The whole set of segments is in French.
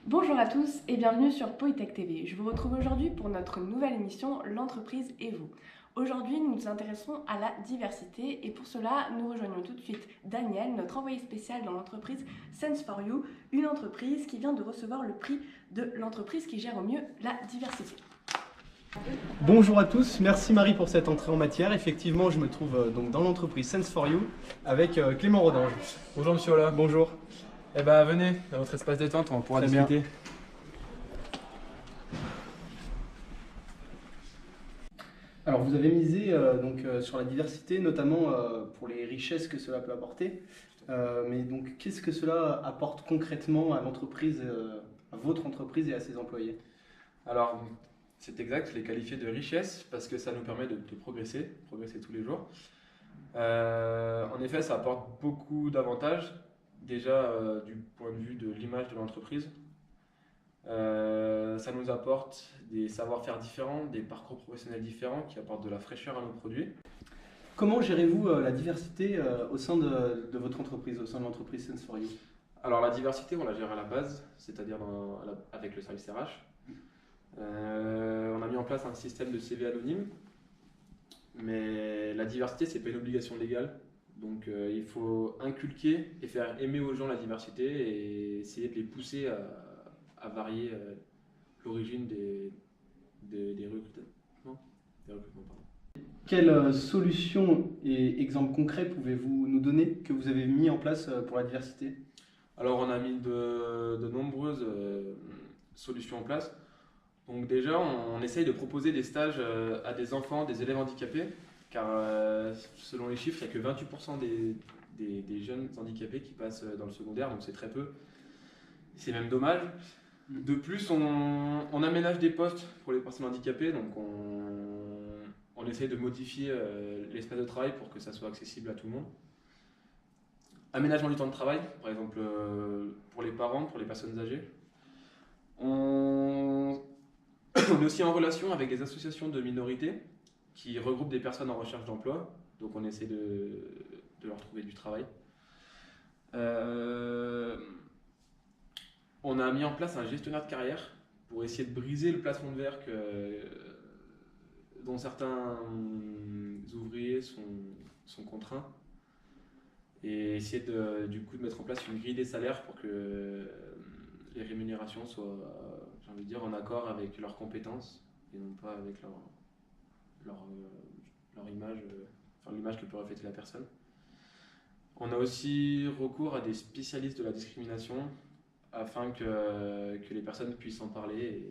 Bonjour à tous et bienvenue sur Polytech TV. Je vous retrouve aujourd'hui pour notre nouvelle émission L'entreprise et vous. Aujourd'hui, nous nous intéressons à la diversité et pour cela, nous rejoignons tout de suite Daniel, notre envoyé spécial dans l'entreprise Sense4You, une entreprise qui vient de recevoir le prix de l'entreprise qui gère au mieux la diversité. Bonjour à tous, merci Marie pour cette entrée en matière. Effectivement, je me trouve donc dans l'entreprise Sense4You avec Clément Rodange. Bonjour Monsieur Ola. Bonjour. Eh ben venez, dans votre espace détente, on pourra Très bien. discuter. Alors vous avez misé sur la diversité, notamment pour les richesses que cela peut apporter. Mais donc qu'est-ce que cela apporte concrètement à l'entreprise, à votre entreprise et à ses employés? Alors, c'est exact, je l'ai qualifié de richesse parce que ça nous permet de progresser tous les jours. En effet, ça apporte beaucoup d'avantages. Déjà, du point de vue de l'image de l'entreprise, ça nous apporte des savoir-faire différents, des parcours professionnels différents qui apportent de la fraîcheur à nos produits. Comment gérez-vous la diversité au sein de votre entreprise, au sein de l'entreprise Sense4You? Alors, la diversité, on la gère à la base, c'est-à-dire avec le service RH. On a mis en place un système de CV anonyme, mais la diversité, c'est pas une obligation légale. Donc il faut inculquer et faire aimer aux gens la diversité et essayer de les pousser à varier l'origine des recrutements. Pardon. Quelles solutions et exemples concrets pouvez-vous nous donner que vous avez mis en place pour la diversité? Alors on a mis de nombreuses solutions en place. Donc déjà on essaye de proposer des stages à des enfants, des élèves handicapés. Car selon les chiffres, il n'y a que 28% des jeunes handicapés qui passent dans le secondaire, donc c'est très peu. C'est même dommage. De plus, on aménage des postes pour les personnes handicapées, donc on essaie de modifier l'espace de travail pour que ça soit accessible à tout le monde. Aménagement du temps de travail, par exemple pour les parents, pour les personnes âgées. On est aussi en relation avec des associations de minorités qui regroupe des personnes en recherche d'emploi, donc on essaie de leur trouver du travail. On a mis en place un gestionnaire de carrière pour essayer de briser le plafond de verre dont certains ouvriers sont contraints et essayer du coup de mettre en place une grille des salaires pour que les rémunérations soient, j'ai envie de dire, en accord avec leurs compétences et non pas avec leur image, l'image que peut refléter la personne. On a aussi recours à des spécialistes de la discrimination afin que les personnes puissent en parler.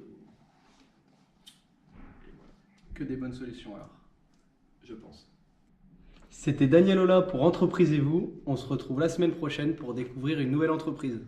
Et voilà. Que des bonnes solutions alors. Je pense. C'était Daniel Ola pour Entreprise et vous. On se retrouve la semaine prochaine pour découvrir une nouvelle entreprise.